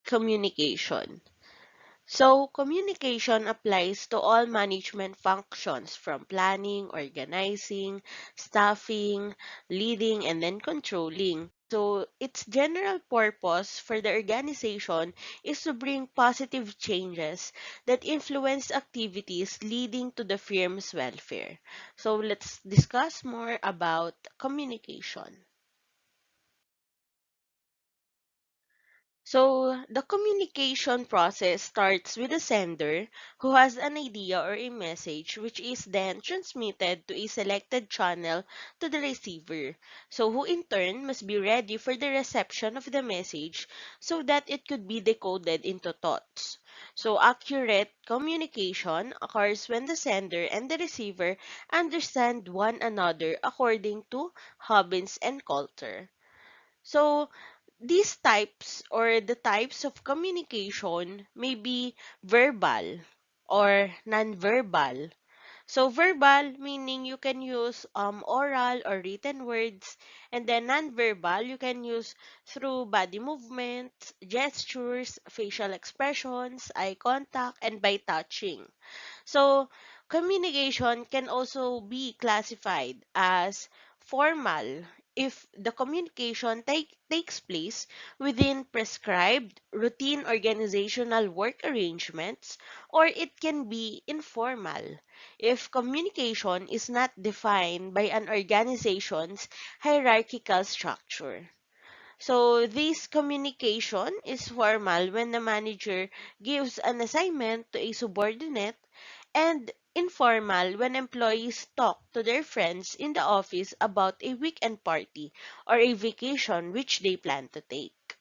Communication. So, communication applies to all management functions from planning, organizing, staffing, leading, and then controlling. So, its general purpose for the organization is to bring positive changes that influence activities leading to the firm's welfare. So, let's discuss more about communication. So, the communication process starts with the sender who has an idea or a message which is then transmitted to a selected channel to the receiver. So, who in turn must be ready for the reception of the message so that it could be decoded into thoughts. So, accurate communication occurs when the sender and the receiver understand one another according to Hobbes and Coulter. So, these types or the types of communication may be verbal or non-verbal. So verbal meaning you can use oral or written words, and then non-verbal you can use through body movements, gestures, facial expressions, eye contact, and by touching. So, communication can also be classified as formal if the communication takes place within prescribed routine organizational work arrangements, or it can be informal if communication is not defined by an organization's hierarchical structure. So this communication is formal when the manager gives an assignment to a subordinate, and informal when employees talk to their friends in the office about a weekend party or a vacation which they plan to take.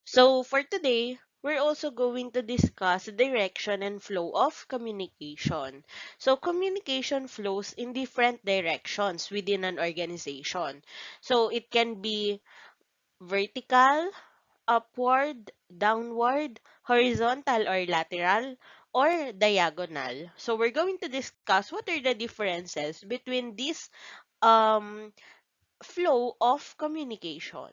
So for today, we're also going to discuss the direction and flow of communication. So communication flows in different directions within an organization. So it can be vertical, upward, downward, horizontal or lateral, or diagonal. So we're going to discuss what are the differences between this um, flow of communication.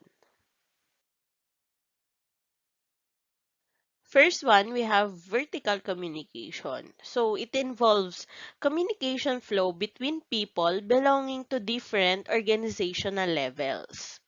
First one, we have vertical communication. So it involves communication flow between people belonging to different organizational levels.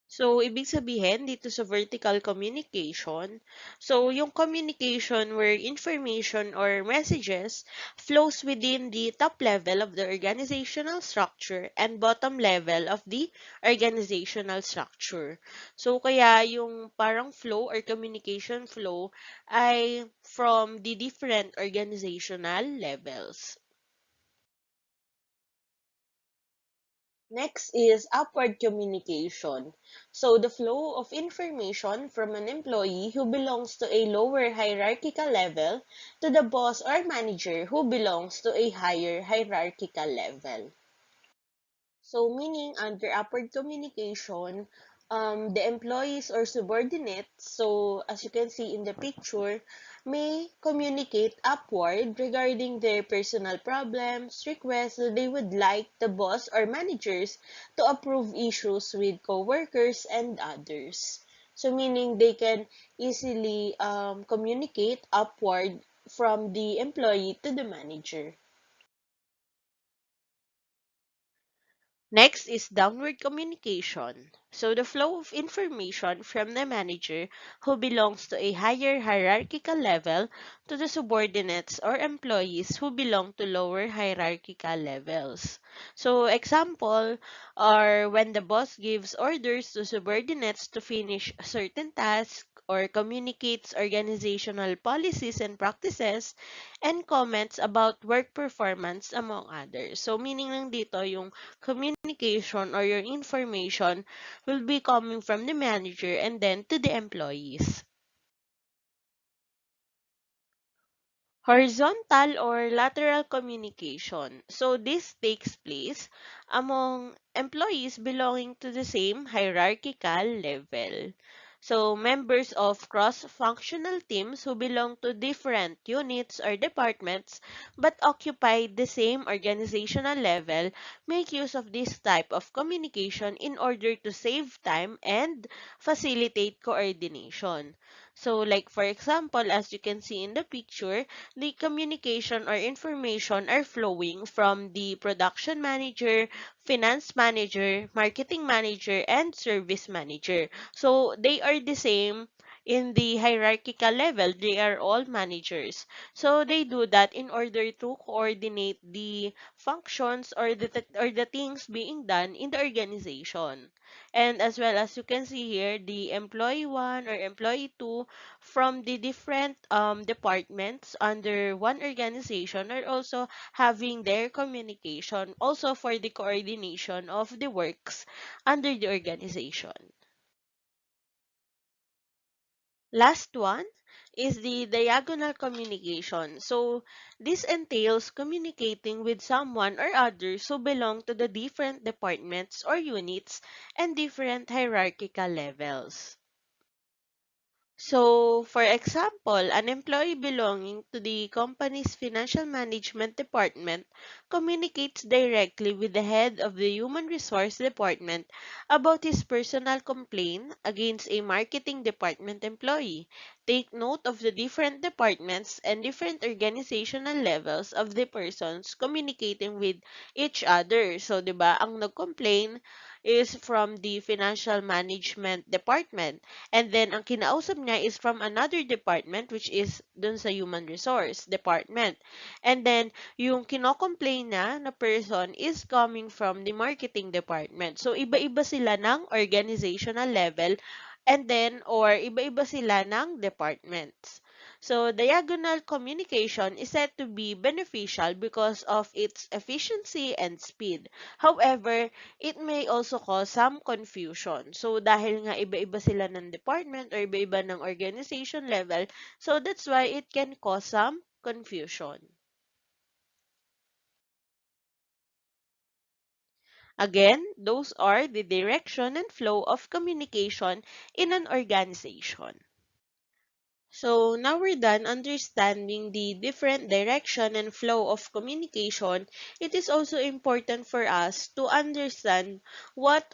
So, ibig sabihin, dito sa vertical communication, so yung communication where information or messages flows within the top level of the organizational structure and bottom level of the organizational structure. So, kaya yung parang flow or communication flow ay from the different organizational levels. Next is upward communication. So the flow of information from an employee who belongs to a lower hierarchical level to the boss or manager who belongs to a higher hierarchical level. So, meaning under upward communication, the employees or subordinates, so as you can see in the picture, may communicate upward regarding their personal problems, requests that they would like the boss or managers to approve issues with coworkers and others. So, meaning they can easily communicate upward from the employee to the manager. Next is downward communication. So the flow of information from the manager who belongs to a higher hierarchical level to the subordinates or employees who belong to lower hierarchical levels. So example are when the boss gives orders to subordinates to finish certain tasks or communicates organizational policies and practices and comments about work performance among others. So meaning lang dito yung communication or your information will be coming from the manager and then to the employees. Horizontal or lateral communication. So this takes place among employees belonging to the same hierarchical level. So, members of cross-functional teams who belong to different units or departments but occupy the same organizational level make use of this type of communication in order to save time and facilitate coordination. So, like for example, as you can see in the picture, the communication or information are flowing from the production manager, finance manager, marketing manager, and service manager. So they are the same in the hierarchical level. They are all managers. So they do that in order to coordinate the functions or the things being done in the organization. And as well as you can see here, the employee 1 or employee 2 from the different departments under one organization are also having their communication also for the coordination of the works under the organization. Last one is the diagonal communication. So this entails communicating with someone or others who belong to the different departments or units and different hierarchical levels. So, for example, an employee belonging to the company's financial management department communicates directly with the head of the human resource department about his personal complaint against a marketing department employee. Take note of the different departments and different organizational levels of the persons communicating with each other. So, 'di ba, ang nag-complain is from the financial management department. And then, ang kinausap niya is from another department, which is dun sa human resource department. And then, yung kinocomplain na person is coming from the marketing department. So, iba-iba sila ng organizational level and then, or iba-iba sila ng departments. So, diagonal communication is said to be beneficial because of its efficiency and speed. However, it may also cause some confusion. So, dahil nga iba-iba sila ng department or iba-iba ng organization level, so that's why it can cause some confusion. Again, those are the direction and flow of communication in an organization. So now we're done understanding the different direction and flow of communication. It is also important for us to understand what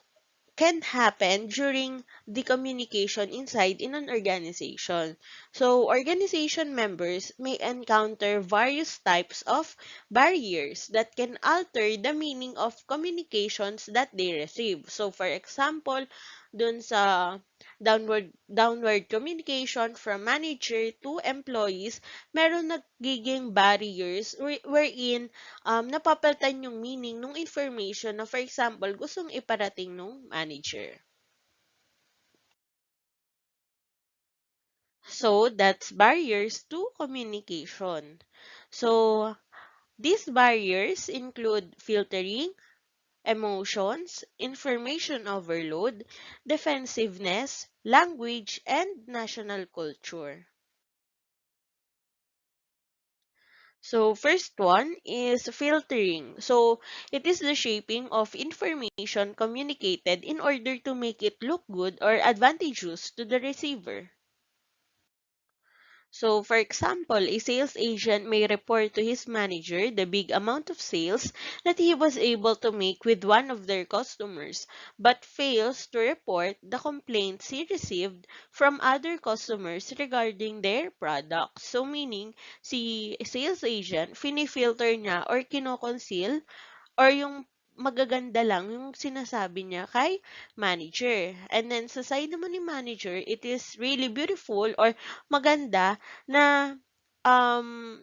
can happen during the communication inside in an organization. So, organization members may encounter various types of barriers that can alter the meaning of communications that they receive. So, for example, dun sa downward communication from manager to employees, meron nagiging barriers wherein napapalitan yung meaning ng information na for example, gustong iparating ng manager. So, that's barriers to communication. So, these barriers include filtering, emotions, information overload, defensiveness, language, and national culture. So, first one is filtering. So, it is the shaping of information communicated in order to make it look good or advantageous to the receiver. So, for example, a sales agent may report to his manager the big amount of sales that he was able to make with one of their customers, but fails to report the complaints he received from other customers regarding their products. So, meaning, si sales agent, finifilter niya or kinoconceal or yung magaganda lang yung sinasabi niya kay manager. And then sa side naman ni manager, it is really beautiful or maganda na um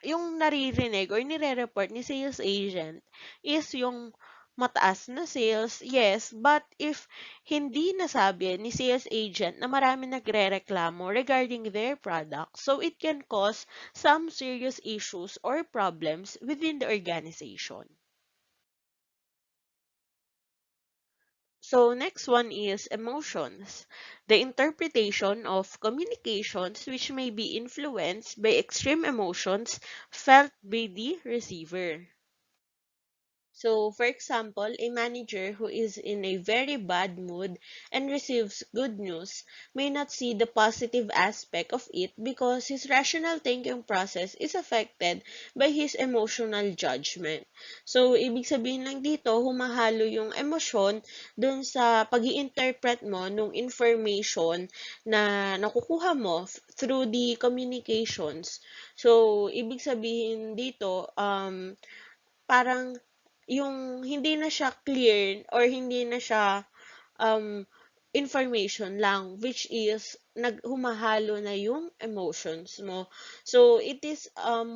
yung naririnig or nire-report ni sales agent is yung mataas na sales, yes, but if hindi nasabi ni sales agent na marami nagre-reklamo regarding their product, so it can cause some serious issues or problems within the organization. So next one is emotions, the interpretation of communications which may be influenced by extreme emotions felt by the receiver. So, for example, a manager who is in a very bad mood and receives good news may not see the positive aspect of it because his rational thinking process is affected by his emotional judgment. So, ibig sabihin lang dito, humahalo yung emosyon dun sa pag interpret mo nung information na nakukuha mo through the communications. So, ibig sabihin dito, parang yung hindi na siya clear or hindi na siya um, information lang which is naghumahalo na yung emotions mo. So it is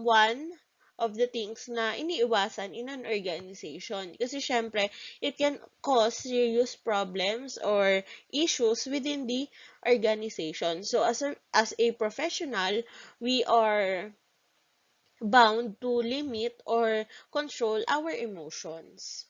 one of the things na iniiwasan in an organization kasi syempre it can cause serious problems or issues within the organization. So as a professional, we are bound to limit or control our emotions.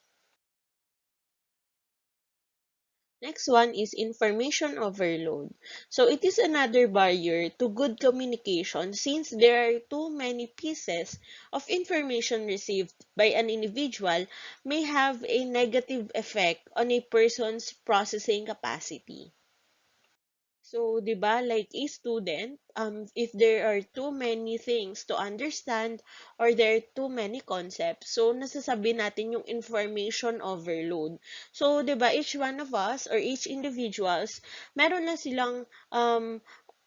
Next one is information overload. So it is another barrier to good communication since there are too many pieces of information received by an individual may have a negative effect on a person's processing capacity. So, 'di ba, like a student, if there are too many things to understand or there are too many concepts, so nasasabi natin yung information overload. So, 'di ba, each one of us or each individuals, meron na silang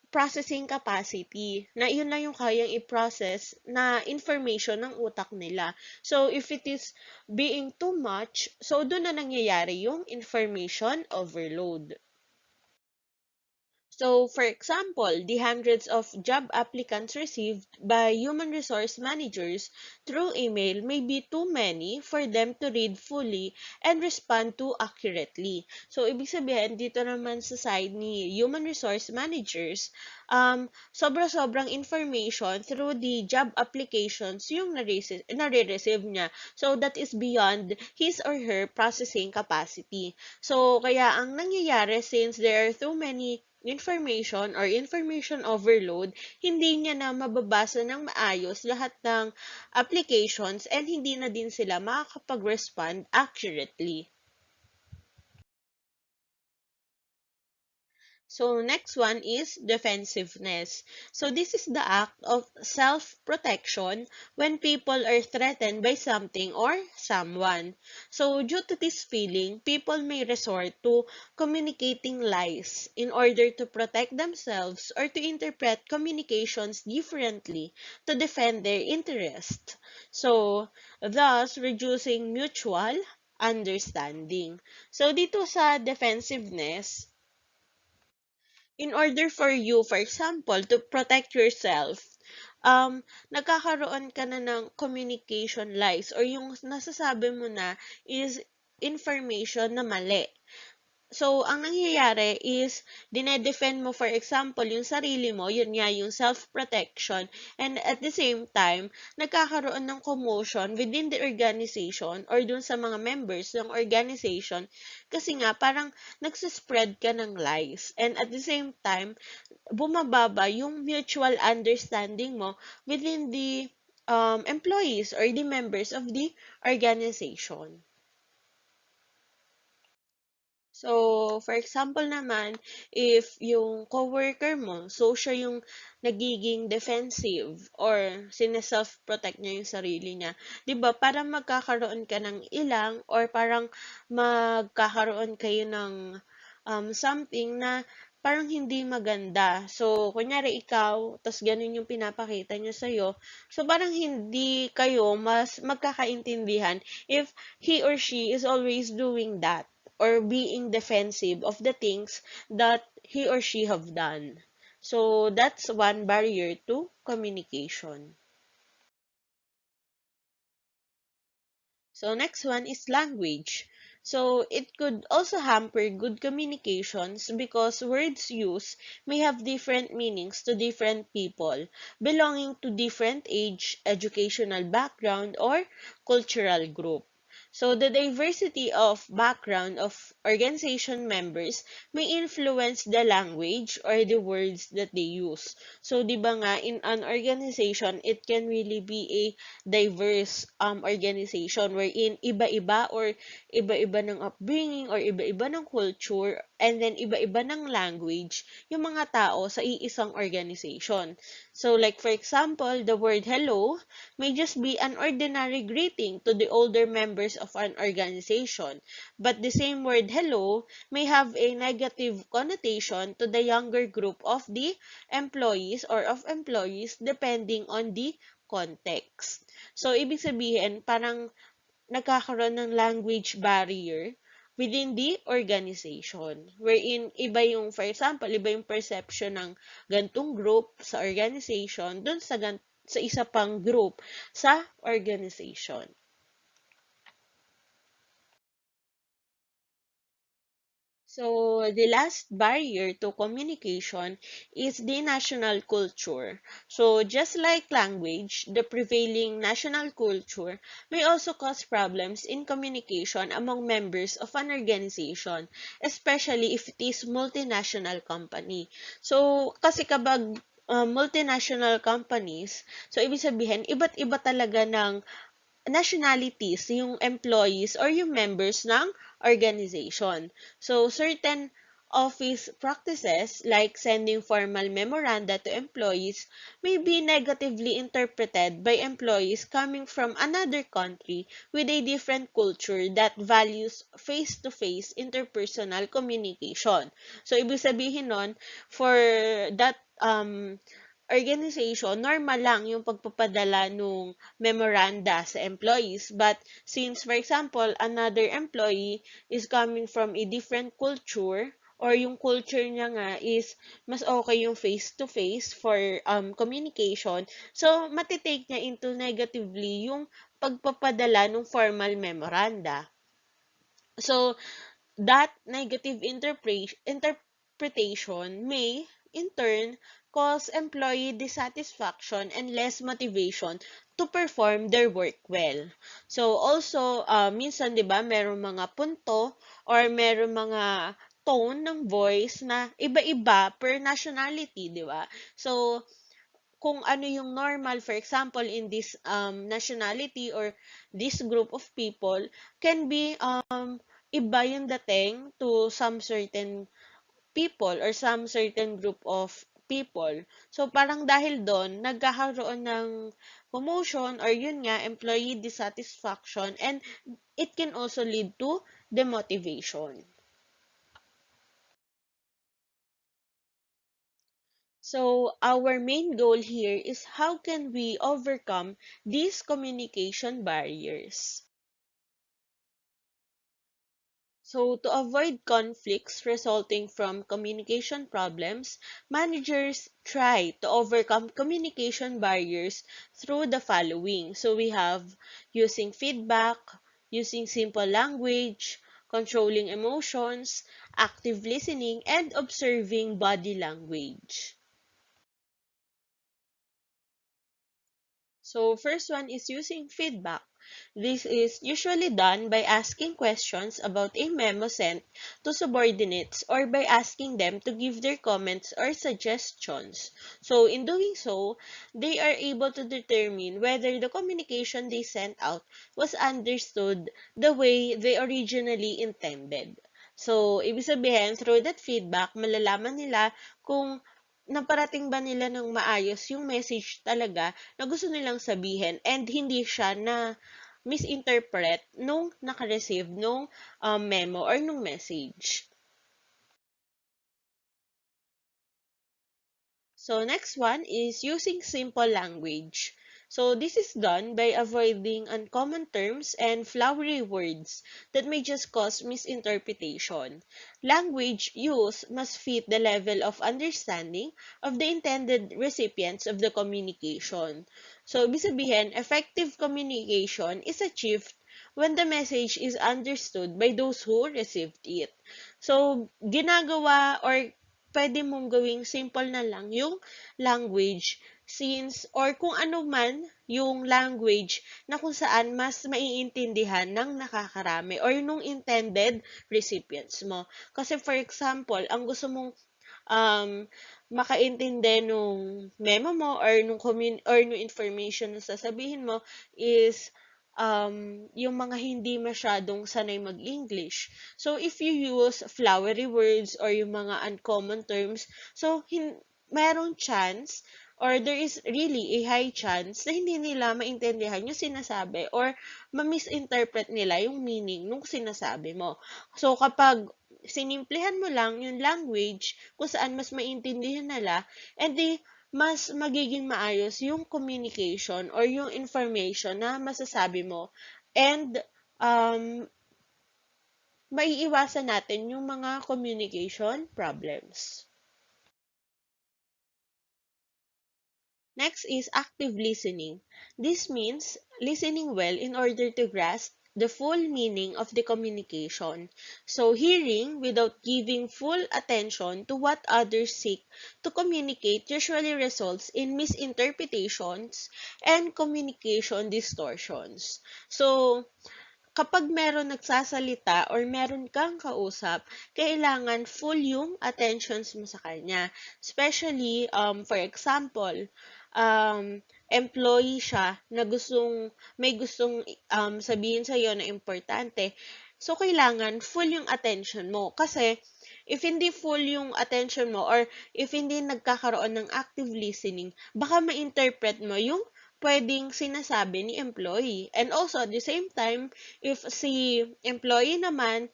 processing capacity na yun lang yung kayang i-process na information ng utak nila. So, if it is being too much, so doon na nangyayari yung information overload. So, for example, the hundreds of job applicants received by human resource managers through email may be too many for them to read fully and respond to accurately. So, ibig sabihin, dito naman sa side ni human resource managers, sobra-sobrang information through the job applications yung nare-receive niya. So, that is beyond his or her processing capacity. So, kaya ang nangyayari since there are too many information or information overload, hindi niya na mababasa ng maayos lahat ng applications and hindi na din sila makakapag-respond accurately. So next one is defensiveness. So this is the act of self-protection when people are threatened by something or someone. So due to this feeling, people may resort to communicating lies in order to protect themselves or to interpret communications differently to defend their interest. So thus reducing mutual understanding. So dito sa defensiveness, in order for you, for example, to protect yourself, nagkakaroon ka na ng communication lies or yung nasasabi mo na is information na mali. So, ang nangyayari is, dinedefend mo, for example, yung sarili mo, yun nga, yung self-protection, and at the same time, nagkakaroon ng commotion within the organization or dun sa mga members ng organization, kasi nga, parang nagsispread ka ng lies. And at the same time, bumababa yung mutual understanding mo within the employees or the members of the organization. So, for example naman, if yung coworker mo, so siya yung nagiging defensive or sine-self-protect niya yung sarili niya, 'di ba? Parang magkakaroon ka ng ilang or parang magkakaroon kayo ng something na parang hindi maganda. So, kunyari ikaw, tas ganun yung pinapakita niya sa'yo. So, parang hindi kayo mas magkakaintindihan if he or she is always doing that or being defensive of the things that he or she have done. So that's one barrier to communication. So next one is language. So it could also hamper good communications because words used may have different meanings to different people belonging to different age, educational background, or cultural group. So the diversity of background of organization members may influence the language or the words that they use. So 'di ba nga in an organization it can really be a diverse organization wherein iba-iba or iba-iba ng upbringing or iba-iba ng culture and then iba-iba ng language yung mga tao sa iisang organization. So like for example, the word hello may just be an ordinary greeting to the older members of an organization, but the same word hello may have a negative connotation to the younger group of the employees or of employees depending on the context. So, ibig sabihin, parang nagkakaroon ng language barrier within the organization. Wherein, iba yung, for example, iba yung perception ng gantong group sa organization dun sa, sa isa pang group sa organization. So, the last barrier to communication is the national culture. So, just like language, the prevailing national culture may also cause problems in communication among members of an organization, especially if it is multinational company. So, kasi kapag multinational companies, so ibig sabihin, iba't iba talaga ng nationalities yung employees or yung members ng organization. So, certain office practices like sending formal memoranda to employees may be negatively interpreted by employees coming from another country with a different culture that values face-to-face interpersonal communication. So, ibig sabihin nun, for that organization, normal lang yung pagpapadala nung memoranda sa employees. But since, for example, another employee is coming from a different culture, or yung culture niya nga is mas okay yung face-to-face for communication, so matitake niya into negatively yung pagpapadala ng formal memoranda. So, that negative interpretation may, in turn, cause employee dissatisfaction and less motivation to perform their work well. So, also, minsan, di ba, meron mga punto or meron mga tone ng voice na iba-iba per nationality, di ba? So, kung ano yung normal, for example, in this nationality or this group of people, can be iba yung dating to some certain people or some certain group of people. So, parang dahil doon, nagkakaroon ng promotion or yun nga, employee dissatisfaction and it can also lead to demotivation. So, our main goal here is how can we overcome these communication barriers? So, to avoid conflicts resulting from communication problems, managers try to overcome communication barriers through the following. So, we have using feedback, using simple language, controlling emotions, active listening, and observing body language. So, first one is using feedback. This is usually done by asking questions about a memo sent to subordinates or by asking them to give their comments or suggestions. So, in doing so, they are able to determine whether the communication they sent out was understood the way they originally intended. So, ibig sabihin, through that feedback, malalaman nila kung naparating ba nila ng maayos yung message talaga na gusto nilang sabihin and hindi siya na misinterpret nung naka-receive nung memo or nung message. So next one is using simple language. So this is done by avoiding uncommon terms and flowery words that may just cause misinterpretation. Language use must fit the level of understanding of the intended recipients of the communication. So ibig sabihin, effective communication is achieved when the message is understood by those who received it. So ginagawa or pwede mong gawing simple na lang yung language since or kung ano man yung language na kung saan mas maiintindihan ng nakakarami or nung intended recipients mo. Kasi for example, ang gusto mong um, makaintindi nung memo mo or or nung information na sasabihin mo is yung mga hindi masyadong sanay mag-English. So, if you use flowery words or yung mga uncommon terms, so, merong chance or there is really a high chance na hindi nila maintindihan yung sinasabi or ma-misinterpret nila yung meaning nung sinasabi mo. So, kapag sinimplihan mo lang yung language kung saan mas maintindihan nila, and mas magiging maayos yung communication or yung information na masasabi mo. And maiiwasan natin yung mga communication problems. Next is active listening. This means listening well in order to grasp the full meaning of the communication. So, hearing without giving full attention to what others seek to communicate usually results in misinterpretations and communication distortions. So, kapag meron nagsasalita or meron kang kausap, kailangan full yung attentions mo sa kanya. Especially, for example, employee siya na may gustong sabihin sa'yo na importante. So, kailangan full yung attention mo. Kasi, if hindi full yung attention mo or if hindi nagkakaroon ng active listening, baka ma-interpret mo yung pwedeng sinasabi ni employee. And also, at the same time, if si employee naman,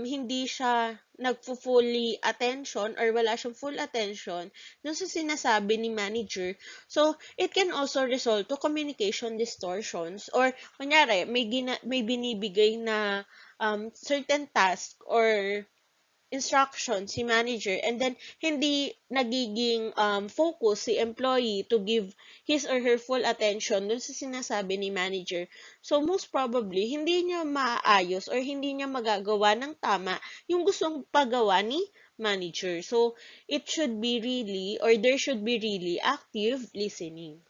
hindi siya nagfo-fully attention or wala siyang full attention dun sa sinasabi ni manager, so, it can also result to communication distortions or, kunyari, may binibigay na certain task or instruction si manager and then hindi nagiging focus si employee to give his or her full attention dun sa sinasabi ni manager. So, most probably, hindi niya maayos or hindi niya magagawa ng tama yung gustong pagawa ni manager. So, it should be really or there should be really active listening.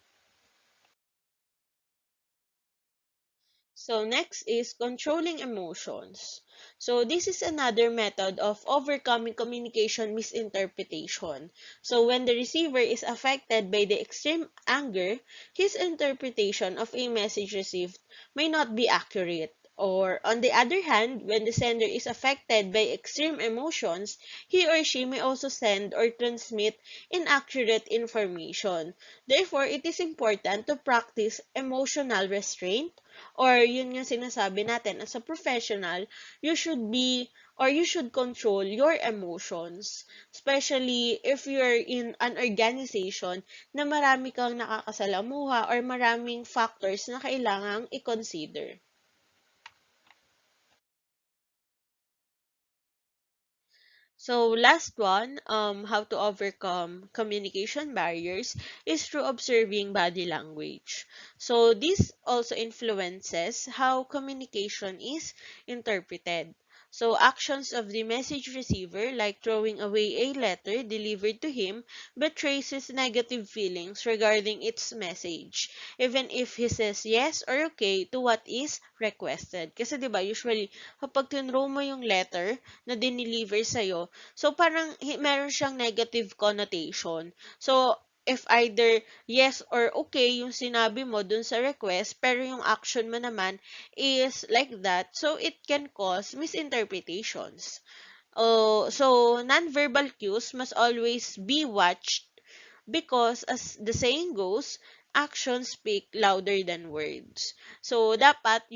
So next is controlling emotions. So this is another method of overcoming communication misinterpretation. So when the receiver is affected by the extreme anger, his interpretation of a message received may not be accurate. Or on the other hand, when the sender is affected by extreme emotions, he or she may also send or transmit inaccurate information. Therefore, it is important to practice emotional restraint or yun yung sinasabi natin as a professional, you should be or you should control your emotions, especially if you're in an organization na marami kang nakakasalamuha or maraming factors na kailangang i-consider. So last one, how to overcome communication barriers is through observing body language. So this also influences how communication is interpreted. So actions of the message receiver, like throwing away a letter delivered to him, betrays his negative feelings regarding its message, even if he says yes or okay to what is requested. Kasi 'di ba usually kapag tinrow mo yung letter na dineliver sa'yo, so, parang meron siyang negative connotation. So, if either yes or okay yung sinabi mo dun sa request, pero yung action mo naman is like that, so it can cause misinterpretations. Oh, so, nonverbal cues must always be watched because as the saying goes, actions speak louder than words. So dapat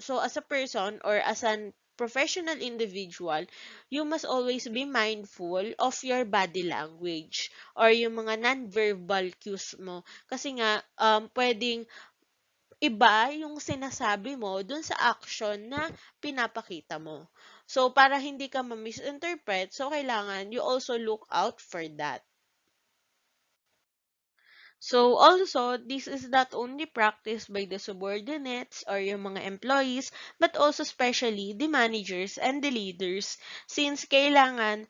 so as a person or as an professional individual, you must always be mindful of your body language or yung mga non-verbal cues mo. Kasi nga, pwedeng iba yung sinasabi mo dun sa action na pinapakita mo. So, para hindi ka ma-misinterpret, so kailangan you also look out for that. So also, this is not only practiced by the subordinates or yung mga employees, but also especially the managers and the leaders since kailangan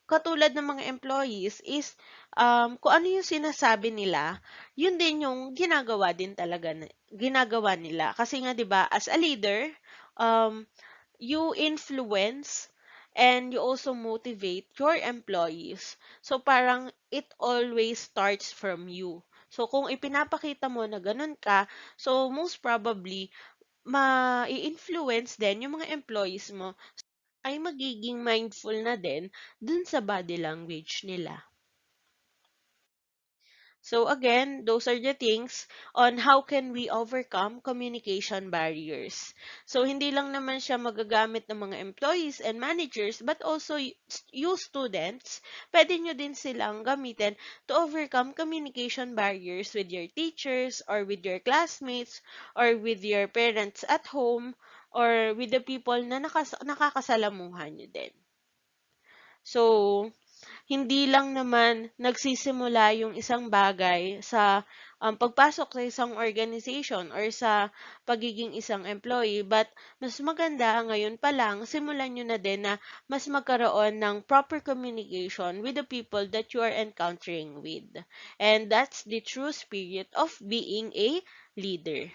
katulad ng mga employees is kung ano yung sinasabi nila, yun din yung ginagawa nila. Kasi nga 'di ba, as a leader, um you influence and you also motivate your employees. So parang it always starts from you. So kung ipinapakita mo na ganun ka, so most probably ma-influence din yung mga employees mo ay magiging mindful na din dun sa body language nila. So again, those are the things on how can we overcome communication barriers. So hindi lang naman siya magagamit ng mga employees and managers but also you students, pwede nyo din silang gamitin to overcome communication barriers with your teachers or with your classmates or with your parents at home or with the people na nakakasalamuhan nyo din. So, hindi lang naman nagsisimula yung isang bagay sa pagpasok sa isang organization or sa pagiging isang employee, but mas maganda ngayon pa lang, simulan nyo na din na mas magkaroon ng proper communication with the people that you are encountering with. And that's the true spirit of being a leader.